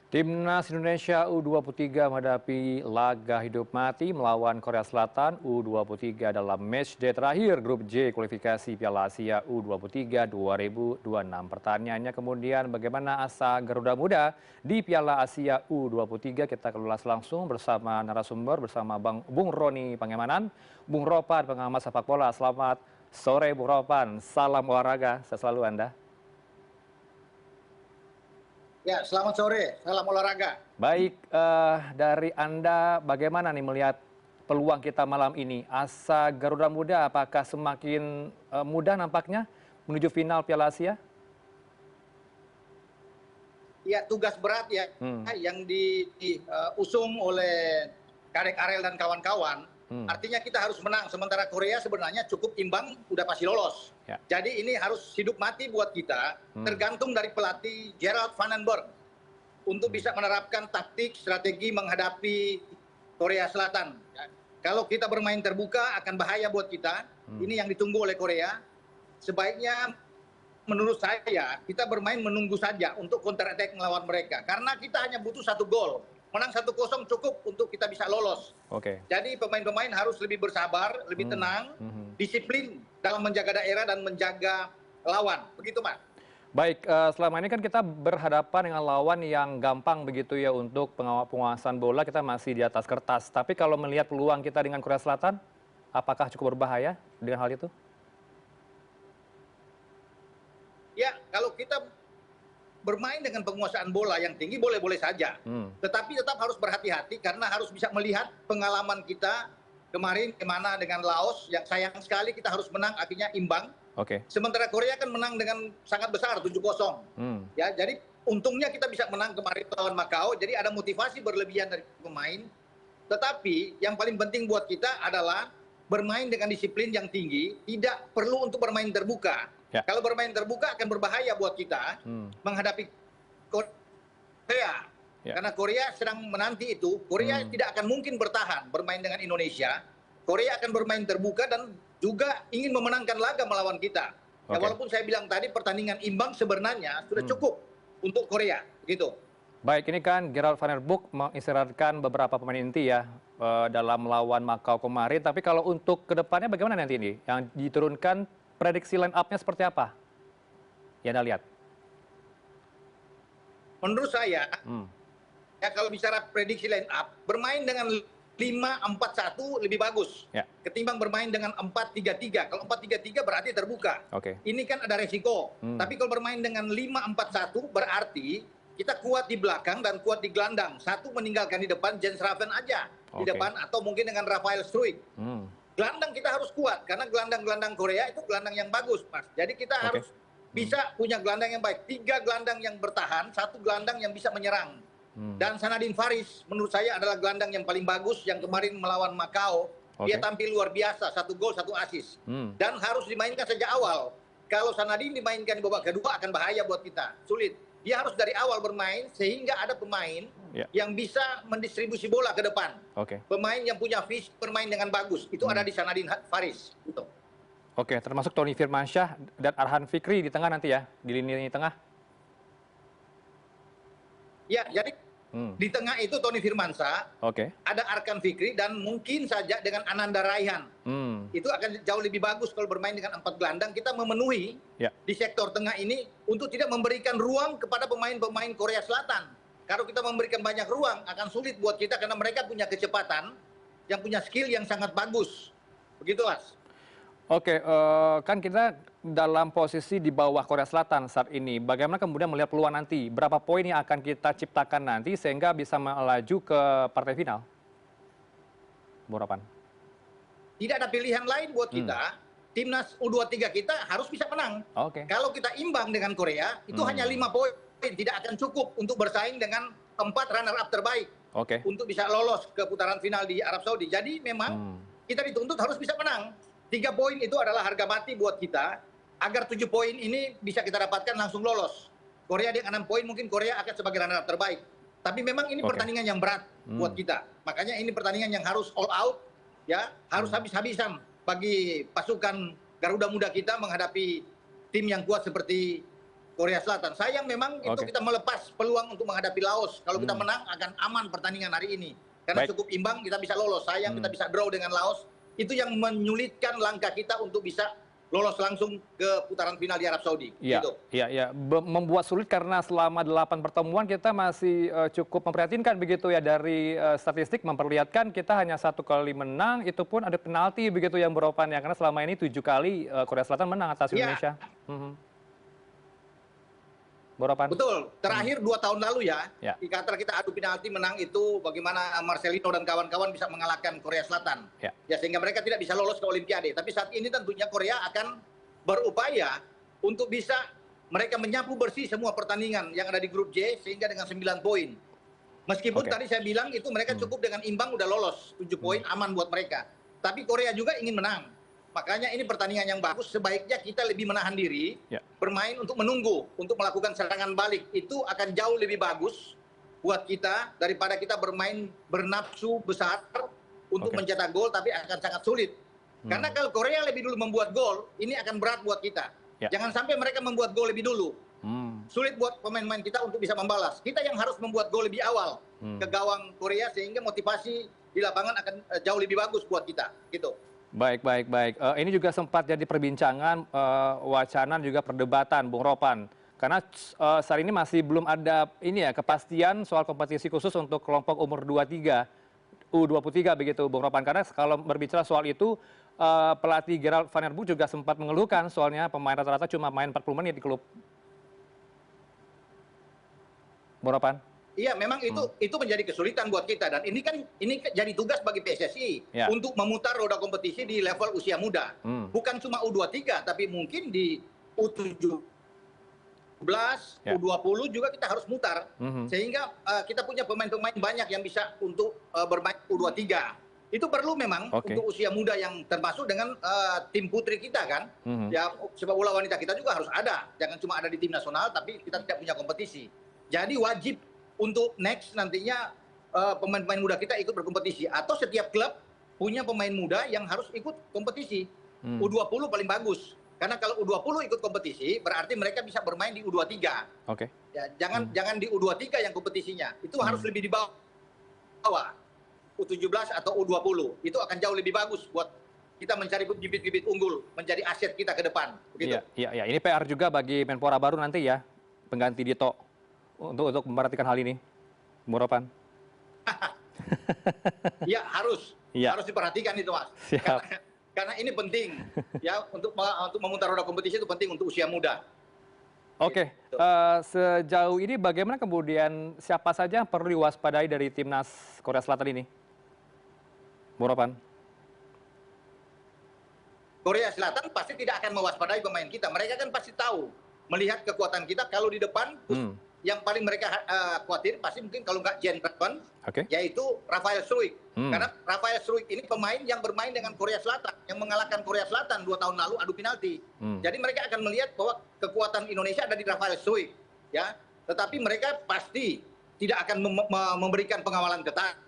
Timnas Indonesia U23 menghadapi laga hidup mati melawan Korea Selatan U23 dalam matchday terakhir Grup J kualifikasi Piala Asia U23 2026. Pertanyaannya kemudian bagaimana asa Garuda Muda di Piala Asia U23? Kita akan ulas langsung bersama narasumber bersama Bung Roni Pangemanan, Bung Ropan pengamat sepak bola. Selamat sore Bung Ropan, salam olahraga, sehat selalu Anda. Ya, selamat sore. Salam olahraga. Baik, dari Anda bagaimana nih melihat peluang kita malam ini? Asa Garuda Muda apakah semakin mudah nampaknya menuju final Piala Asia? Ya, tugas berat ya yang diusung oleh Karek Arel dan kawan-kawan. Artinya kita harus menang. Sementara Korea sebenarnya cukup imbang, udah pasti lolos. Ya. Jadi ini harus hidup mati buat kita. Tergantung dari pelatih Gerald Vandenberg untuk bisa menerapkan taktik, strategi menghadapi Korea Selatan. Ya. Kalau kita bermain terbuka akan bahaya buat kita. Ini yang ditunggu oleh Korea. Sebaiknya menurut saya kita bermain menunggu saja untuk counter attack melawan mereka. Karena kita hanya butuh 1 gol. Menang 1-0 cukup untuk kita bisa lolos. Oke. Jadi pemain-pemain harus lebih bersabar, lebih tenang, disiplin dalam menjaga daerah dan menjaga lawan. Begitu, Mas. Baik, selama ini kan kita berhadapan dengan lawan yang gampang begitu ya untuk penguasaan bola, kita masih di atas kertas. Tapi kalau melihat peluang kita dengan Korea Selatan, apakah cukup berbahaya dengan hal itu? Ya, kalau kita bermain dengan penguasaan bola yang tinggi boleh-boleh saja. Tetapi tetap harus berhati-hati karena harus bisa melihat pengalaman kita kemarin kemana dengan Laos yang sayang sekali kita harus menang akhirnya imbang. Oke. Sementara Korea kan menang dengan sangat besar 7-0. Ya, jadi untungnya kita bisa menang kemarin lawan Makau. Jadi ada motivasi berlebihan dari pemain. Tetapi yang paling penting buat kita adalah bermain dengan disiplin yang tinggi, tidak perlu untuk bermain terbuka. Ya. Kalau bermain terbuka akan berbahaya buat kita menghadapi Korea. Ya. Karena Korea sedang menanti itu. Korea tidak akan mungkin bertahan bermain dengan Indonesia. Korea akan bermain terbuka dan juga ingin memenangkan laga melawan kita. Ya, walaupun saya bilang tadi pertandingan imbang sebenarnya sudah cukup untuk Korea. Begitu. Baik, ini kan Gerald Vandenberg mengistirahatkan beberapa pemain inti ya dalam melawan Makau kemarin. Tapi kalau untuk kedepannya bagaimana nanti ini? Yang diturunkan prediksi line up-nya seperti apa? Ya Anda lihat. Menurut saya, ya kalau bicara prediksi line up, bermain dengan 5-4-1 lebih bagus. Ya. Ketimbang bermain dengan 4-3-3. Kalau 4-3-3 berarti terbuka. Oke. Ini kan ada resiko. Tapi kalau bermain dengan 5-4-1 berarti kita kuat di belakang dan kuat di gelandang. Satu meninggalkan di depan, Jens Raven aja di depan atau mungkin dengan Rafael Struijk. Gelandang kita harus kuat karena gelandang-gelandang Korea itu gelandang yang bagus, Mas. Jadi kita harus bisa punya gelandang yang baik. 3 gelandang yang bertahan, 1 gelandang yang bisa menyerang. Dan Sanadin Faris menurut saya adalah gelandang yang paling bagus yang kemarin melawan Makau. Dia tampil luar biasa, 1 gol 1 assist. Dan harus dimainkan sejak awal. Kalau Sanadin dimainkan di babak kedua akan bahaya buat kita. Sulit. Dia harus dari awal bermain sehingga ada pemain yang bisa mendistribusi bola ke depan. Pemain yang punya visi bermain dengan bagus. Itu ada di Sanadin Faris. Gitu. Oke, termasuk Tony Firmansyah dan Arhan Fikri di tengah nanti ya, di lini tengah. Ya, jadi di tengah itu Tony Firmansyah, ada Arkan Fikri dan mungkin saja dengan Ananda Raihan. Itu akan jauh lebih bagus kalau bermain dengan 4 gelandang. Kita memenuhi di sektor tengah ini untuk tidak memberikan ruang kepada pemain-pemain Korea Selatan. Kalau kita memberikan banyak ruang akan sulit buat kita karena mereka punya kecepatan, yang punya skill yang sangat bagus. Begitu, Mas. Oke, kan kita dalam posisi di bawah Korea Selatan saat ini. Bagaimana kemudian melihat peluang nanti? Berapa poin yang akan kita ciptakan nanti sehingga bisa melaju ke partai final? Boropan. Tidak ada pilihan lain buat kita. Timnas U23 kita harus bisa menang. Kalau kita imbang dengan Korea, itu hanya 5 poin. Tidak akan cukup untuk bersaing dengan 4 runner-up terbaik. Untuk bisa lolos ke putaran final di Arab Saudi. Jadi memang kita dituntut harus bisa menang. 3 poin itu adalah harga mati buat kita, agar 7 poin ini bisa kita dapatkan langsung lolos. Korea dengan 6 poin, mungkin Korea akan sebagai runner-up terbaik. Tapi memang ini pertandingan yang berat buat kita. Makanya ini pertandingan yang harus all out, ya, harus habis-habisan bagi pasukan Garuda Muda kita menghadapi tim yang kuat seperti Korea Selatan. Sayang memang itu Oke. kita melepas peluang untuk menghadapi Laos. Kalau kita menang akan aman pertandingan hari ini. Karena Baik. cukup imbang kita bisa lolos. Sayang kita bisa draw dengan Laos. Itu yang menyulitkan langkah kita untuk bisa lolos langsung ke putaran final di Arab Saudi. Iya, Gitu. iya, iya. Membuat sulit karena selama 8 pertemuan kita masih cukup memprihatinkan begitu ya, dari statistik memperlihatkan kita hanya 1 kali menang, itu pun ada penalti begitu yang Boropan ya, karena selama ini 7 kali Korea Selatan menang atas Iya. Indonesia. Mhm. Boropan. Betul. Terakhir 2 tahun lalu ya, Ya. di Qatar kita adu penalti menang itu bagaimana Marcelino dan kawan-kawan bisa mengalahkan Korea Selatan. Ya. Ya sehingga mereka tidak bisa lolos ke Olimpiade. Tapi saat ini tentunya Korea akan berupaya untuk bisa mereka menyapu bersih semua pertandingan yang ada di grup J sehingga dengan 9 poin. Meskipun Oke. tadi saya bilang itu mereka cukup dengan imbang udah lolos, 7 poin aman buat mereka. Tapi Korea juga ingin menang. Makanya ini pertandingan yang bagus, sebaiknya kita lebih menahan diri, Ya. bermain untuk menunggu, untuk melakukan serangan balik. Itu akan jauh lebih bagus buat kita daripada kita bermain bernafsu besar untuk Oke. mencetak gol, tapi akan sangat sulit. Karena kalau Korea lebih dulu membuat gol, ini akan berat buat kita. Ya. Jangan sampai mereka membuat gol lebih dulu. Hmm. Sulit buat pemain-pemain kita untuk bisa membalas. Kita yang harus membuat gol lebih awal ke gawang Korea sehingga motivasi di lapangan akan jauh lebih bagus buat kita. Gitu. Baik, baik, baik. Ini juga sempat jadi perbincangan, wacana juga perdebatan, Bung Ropan. Karena saat ini masih belum ada ini ya kepastian soal kompetisi khusus untuk kelompok umur 23, U23 begitu, Bung Ropan. Karena kalau berbicara soal itu, pelatih Gerald Van der Boom juga sempat mengeluhkan soalnya pemain rata-rata cuma main 40 menit di klub. Bung Ropan. Iya, memang itu menjadi kesulitan buat kita dan ini jadi tugas bagi PSSI Ya. untuk memutar roda kompetisi di level usia muda. Hmm. Bukan cuma U23 tapi mungkin di U17, Ya. U20 juga kita harus mutar Mhm. sehingga kita punya pemain-pemain banyak yang bisa untuk bermain U23. Itu perlu memang Oke. untuk usia muda yang termasuk dengan tim putri kita kan. Mhm. Ya sepak bola wanita kita juga harus ada. Jangan cuma ada di tim nasional tapi kita tidak punya kompetisi. Jadi wajib untuk next nantinya pemain-pemain muda kita ikut berkompetisi atau setiap klub punya pemain muda yang harus ikut kompetisi. U20 paling bagus. Karena kalau U20 ikut kompetisi berarti mereka bisa bermain di U23. Oke. Ya, jangan di U23 yang kompetisinya. Itu harus lebih di bawah. U17 atau U20. Itu akan jauh lebih bagus buat kita mencari bibit-bibit unggul, menjadi aset kita ke depan. Begitu. Iya, iya, iya. Ini PR juga bagi Menpora baru nanti ya, pengganti Dito untuk memperhatikan hal ini, Bung Ropan. Ya harus Iya. harus diperhatikan itu Mas. Siap. Karena ini penting ya untuk memutar roda kompetisi itu penting untuk usia muda. Oke, sejauh ini bagaimana kemudian siapa saja yang perlu diwaspadai dari timnas Korea Selatan ini, Bung Ropan? Korea Selatan pasti tidak akan mewaspadai pemain kita. Mereka kan pasti tahu melihat kekuatan kita kalau di depan yang paling mereka khawatir pasti mungkin kalau nggak Jen Raven, Oke. yaitu Rafael Struik. Karena Rafael Struik ini pemain yang bermain dengan Korea Selatan, yang mengalahkan Korea Selatan 2 tahun lalu adu penalti. Jadi mereka akan melihat bahwa kekuatan Indonesia ada di Rafael Struik, ya. Tetapi mereka pasti tidak akan memberikan pengawalan ketat.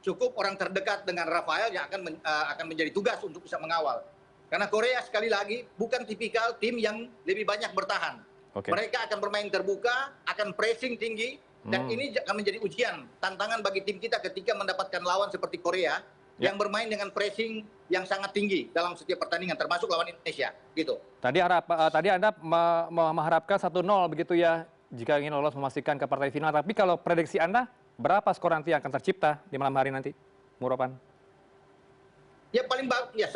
Cukup orang terdekat dengan Rafael yang akan menjadi tugas untuk bisa mengawal. Karena Korea sekali lagi bukan tipikal tim yang lebih banyak bertahan. Oke. Mereka akan bermain terbuka, akan pressing tinggi, dan ini akan menjadi ujian, tantangan bagi tim kita ketika mendapatkan lawan seperti Korea yang bermain dengan pressing yang sangat tinggi dalam setiap pertandingan, termasuk lawan Indonesia. Gitu. Tadi Anda mengharapkan 1-0 begitu ya, jika ingin lolos memastikan ke partai final. Tapi kalau prediksi Anda, berapa skor nanti yang akan tercipta di malam hari nanti, Bung Ropan? Ya paling bagus, ya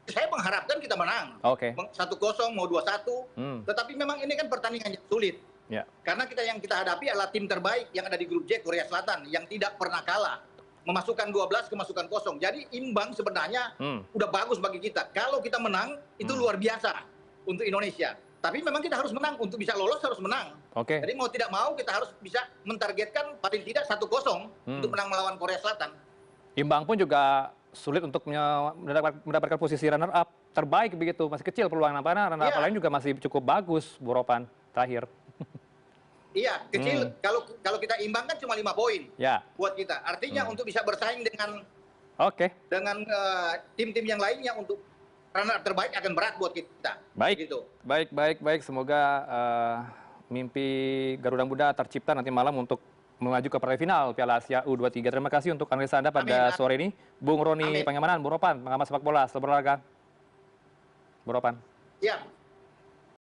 saya mengharapkan kita menang. Oke. 1-0 mau 2-1. Tetapi memang ini kan pertandingan yang sulit. Ya. Karena yang kita hadapi adalah tim terbaik yang ada di grup J, Korea Selatan, yang tidak pernah kalah. Memasukkan 12, kemasukan kosong. Jadi imbang sebenarnya udah bagus bagi kita. Kalau kita menang, itu luar biasa untuk Indonesia. Tapi memang kita harus menang. Untuk bisa lolos harus menang. Oke. Jadi mau tidak mau kita harus bisa mentargetkan paling tidak 1-0 untuk menang melawan Korea Selatan. Imbang pun juga sulit untuk mendapatkan posisi runner up terbaik begitu, masih kecil peluang karena runner up lain juga masih cukup bagus, Bung Ropan, terakhir. Iya, kecil. Kalau kita imbang kan cuma 5 poin buat kita. Artinya untuk bisa bersaing dengan Oke. dengan tim-tim yang lainnya untuk runner up terbaik akan berat buat kita. Baik, Gitu. baik. Semoga mimpi Garuda Muda tercipta nanti malam untuk melaju ke partai final Piala Asia U23. Terima kasih untuk analisa Anda pada Amin. sore ini. Bung Roni Amin. Pangemanan, Bung Ropan, pengamat sepak bola. Selamat berolahraga. Bung Ropan. Siap.